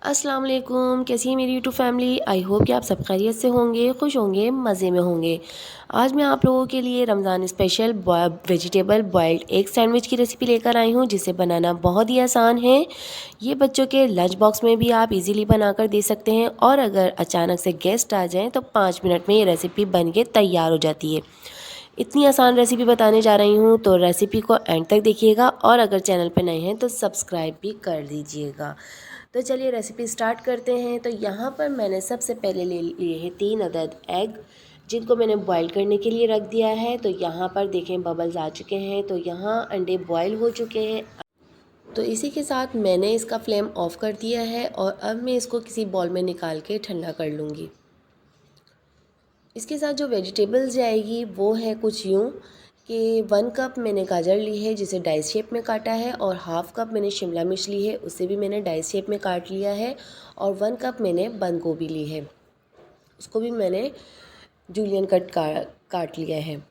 अस्सलाम वालेकुम। कैसी है मेरी यूट्यूब फैमिली। आई होप कि आप सब खैरियत से होंगे, खुश होंगे, मज़े में होंगे। आज मैं आप लोगों के लिए Ramzan special vegetable boiled egg sandwich की रेसिपी लेकर आई हूँ, जिसे बनाना बहुत ही आसान है। ये बच्चों के लंच बॉक्स में भी आप इजीली बनाकर दे सकते हैं, और अगर अचानक से गेस्ट आ जाएँ तो 5 मिनट में ये रेसिपी बन के तैयार हो जाती है। इतनी आसान रेसिपी बताने जा रही हूँ, तो रेसिपी को एंड तक देखिएगा, और अगर चैनल पर नए हैं तो सब्सक्राइब भी कर दीजिएगा। तो चलिए रेसिपी स्टार्ट करते हैं। तो यहाँ पर मैंने सबसे पहले ले लिए हैं 3 अदद एग, जिनको मैंने बॉईल करने के लिए रख दिया है। तो यहाँ पर देखें बबल्स आ चुके हैं, तो यहाँ अंडे बॉईल हो चुके हैं। तो इसी के साथ मैंने इसका फ्लेम ऑफ कर दिया है, और अब मैं इसको किसी बॉल में निकाल के ठंडा कर लूँगी। इसके साथ जो वेजिटेबल्स जाएगी वो है कुछ यूँ कि 1 कप मैंने गाजर ली है, जिसे डाइस शेप में काटा है, और हाफ़ कप मैंने शिमला मिर्च ली है, उसे भी मैंने डाइस शेप में काट लिया है, और 1 कप मैंने बंद गोभी ली है, उसको भी मैंने जूलियन कट काट लिया है।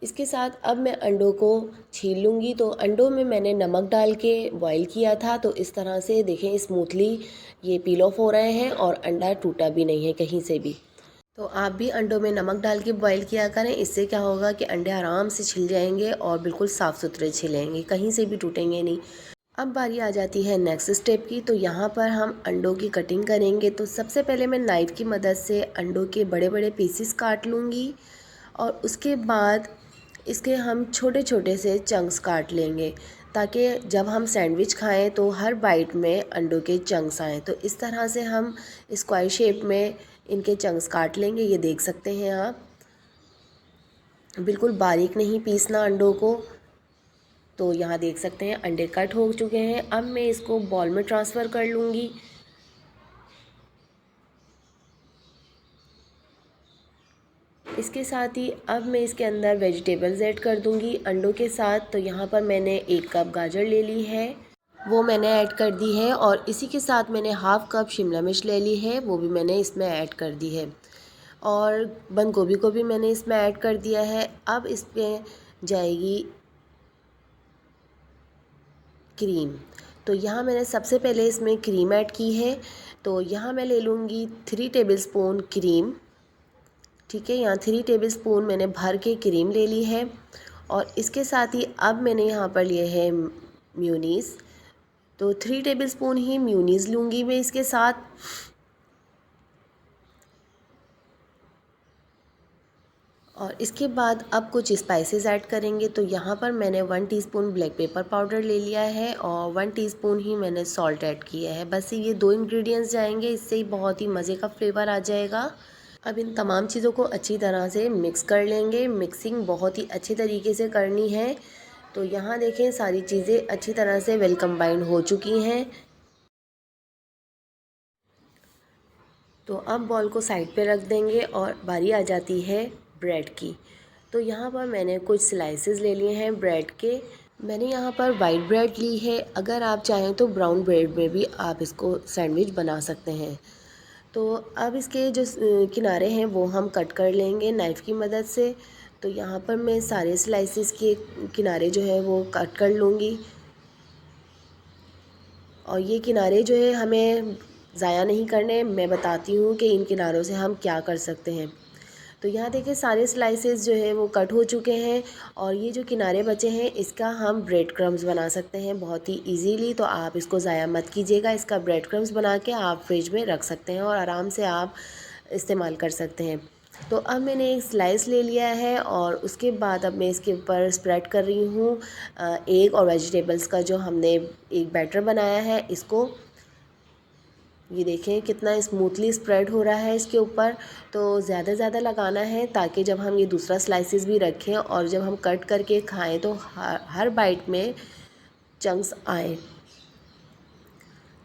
इसके साथ अब मैं अंडों को छील लूँगी। तो अंडों में मैंने नमक डाल के बॉईल किया था, तो इस तरह से देखें स्मूथली ये पील ऑफ हो रहे हैं, और अंडा टूटा भी नहीं है कहीं से भी। तो आप भी अंडों में नमक डाल के बॉईल किया करें। इससे क्या होगा कि अंडे आराम से छिल जाएंगे और बिल्कुल साफ़ सुथरे छिलेंगे, कहीं से भी टूटेंगे नहीं। अब बारी आ जाती है नेक्स्ट स्टेप की। तो यहाँ पर हम अंडों की कटिंग करेंगे। तो सबसे पहले मैं नाइफ़ की मदद से अंडों के बड़े बड़े पीसेस काट लूँगी, और उसके बाद इसके हम छोटे छोटे से चंक्स काट लेंगे, ताकि जब हम सैंडविच खाएं तो हर बाइट में अंडों के चंक्स आएँ। तो इस तरह से हम स्क्वायर शेप में इनके चंक्स काट लेंगे। ये देख सकते हैं आप, बिल्कुल बारीक नहीं पीसना अंडों को। तो यहाँ देख सकते हैं अंडे कट हो चुके हैं। अब मैं इसको बॉल में ट्रांसफ़र कर लूँगी। इसके साथ ही अब मैं इसके अंदर वेजिटेबल्स ऐड कर दूँगी अंडों के साथ। तो यहाँ पर मैंने 1 कप गाजर ले ली है, वो मैंने ऐड कर दी है, और इसी के साथ मैंने हाफ़ कप शिमला मिर्च ले ली है, वो भी मैंने इसमें ऐड कर दी है, और बंद गोभी को भी मैंने इसमें ऐड कर दिया है। अब इसमें जाएगी क्रीम। तो यहाँ मैंने सबसे पहले इसमें क्रीम ऐड की है। तो यहाँ मैं ले लूँगी 3 टेबलस्पून क्रीम। ठीक है, यहाँ 3 टेबलस्पून मैंने भर के क्रीम ले ली है, और इसके साथ ही अब मैंने यहाँ पर लिए है म्यूनीस। तो 3 टेबलस्पून ही म्यूनीस लूँगी मैं इसके साथ। और इसके बाद अब कुछ स्पाइसेस ऐड करेंगे। तो यहाँ पर मैंने 1 टीस्पून ब्लैक पेपर पाउडर ले लिया है, और 1 टीस्पून ही मैंने सॉल्ट ऐड किया है। बस ये 2 इंग्रेडिएंट्स जाएंगे, इससे ही बहुत ही मज़े का फ्लेवर आ जाएगा। अब इन तमाम चीज़ों को अच्छी तरह से मिक्स कर लेंगे। मिक्सिंग बहुत ही अच्छी तरीके से करनी है। तो यहाँ देखें सारी चीज़ें अच्छी तरह से वेल कंबाइंड हो चुकी हैं। तो अब बॉल को साइड पे रख देंगे, और बारी आ जाती है ब्रेड की। तो यहाँ पर मैंने कुछ स्लाइसेस ले लिए हैं ब्रेड के। मैंने यहाँ पर वाइट ब्रेड ली है, अगर आप चाहें तो ब्राउन ब्रेड में भी आप इसको सैंडविच बना सकते हैं। तो अब इसके जो किनारे हैं वो हम कट कर लेंगे नाइफ़ की मदद से। तो यहाँ पर मैं सारे स्लाइसेस के किनारे जो है वो कट कर लूँगी, और ये किनारे जो है हमें ज़ाया नहीं करने। मैं बताती हूँ कि इन किनारों से हम क्या कर सकते हैं। तो यहाँ देखिए सारे स्लाइसेस जो है वो कट हो चुके हैं, और ये जो किनारे बचे हैं इसका हम ब्रेड क्रम्स बना सकते हैं बहुत ही इजीली। तो आप इसको ज़ाया मत कीजिएगा, इसका ब्रेड क्रम्स बना के आप फ्रिज में रख सकते हैं, और आराम से आप इस्तेमाल कर सकते हैं। तो अब मैंने एक स्लाइस ले लिया है, और उसके बाद अब मैं इसके ऊपर स्प्रेड कर रही हूँ एग और वेजिटेबल्स का जो हमने एक बैटर बनाया है इसको। ये देखें कितना स्मूथली स्प्रेड हो रहा है इसके ऊपर। तो ज़्यादा ज़्यादा लगाना है, ताकि जब हम ये दूसरा स्लाइसेस भी रखें और जब हम कट करके खाएं तो हर बाइट में चंक्स आए।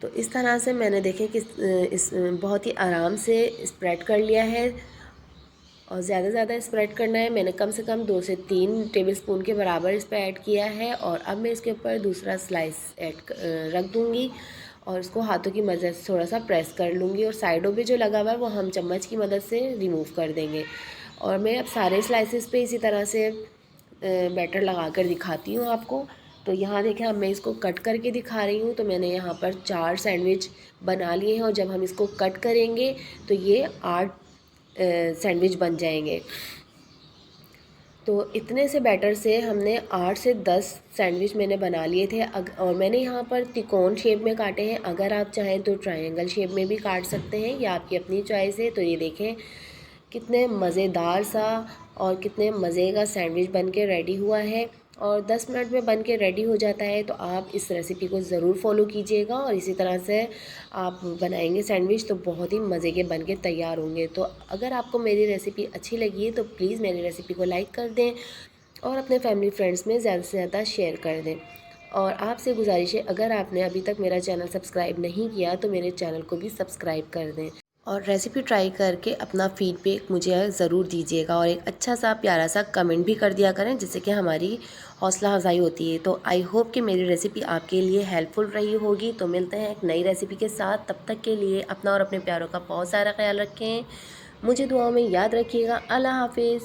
तो इस तरह से मैंने देखें कि इस बहुत ही आराम से स्प्रेड कर लिया है, और ज़्यादा स्प्रेड करना है। मैंने कम से कम 2 से 3 टेबलस्पून के बराबर इस पर ऐड किया है, और अब मैं इसके ऊपर दूसरा स्लाइस रख दूँगी, और इसको हाथों की मदद से थोड़ा सा प्रेस कर लूँगी, और साइडों पे जो लगा हुआ है वो हम चम्मच की मदद से रिमूव कर देंगे। और मैं अब सारे स्लाइसेस पे इसी तरह से बैटर लगा कर दिखाती हूँ आपको। तो यहाँ देखें, अब मैं इसको कट करके दिखा रही हूँ। तो मैंने यहाँ पर 4 सैंडविच बना लिए हैं और जब हम इसको कट करेंगे तो ये 8 सैंडविच बन जाएंगे। तो इतने से बैटर से हमने 8 से 10 सैंडविच मैंने बना लिए थे। और मैंने यहाँ पर त्रिकोण शेप में काटे हैं। अगर आप चाहें तो ट्रायंगल शेप में भी काट सकते हैं, या आपकी अपनी चॉइस है। तो ये देखें कितने मज़ेदार सा और कितने मज़े का सैंडविच बन के रेडी हुआ है, और 10 मिनट में बन के रेडी हो जाता है। तो आप इस रेसिपी को ज़रूर फॉलो कीजिएगा और इसी तरह से आप बनाएंगे सैंडविच तो बहुत ही मज़े के बन के तैयार होंगे। तो अगर आपको मेरी रेसिपी अच्छी लगी है तो प्लीज़ मेरी रेसिपी को लाइक कर दें और अपने फैमिली फ्रेंड्स में ज़्यादा से ज़्यादा शेयर कर दें। और आपसे गुजारिश है, अगर आपने अभी तक मेरा चैनल सब्सक्राइब नहीं किया तो मेरे चैनल को भी सब्सक्राइब कर दें, और रेसिपी ट्राई करके अपना फीडबैक मुझे ज़रूर दीजिएगा और एक अच्छा सा प्यारा सा कमेंट भी कर दिया करें, जिससे कि हमारी हौसला अफजाई होती है। तो आई होप कि मेरी रेसिपी आपके लिए हेल्पफुल रही होगी। तो मिलते हैं एक नई रेसिपी के साथ, तब तक के लिए अपना और अपने प्यारों का बहुत सारा ख्याल रखें। मुझे दुआओं में याद रखिएगा। अल्लाह हाफिज़।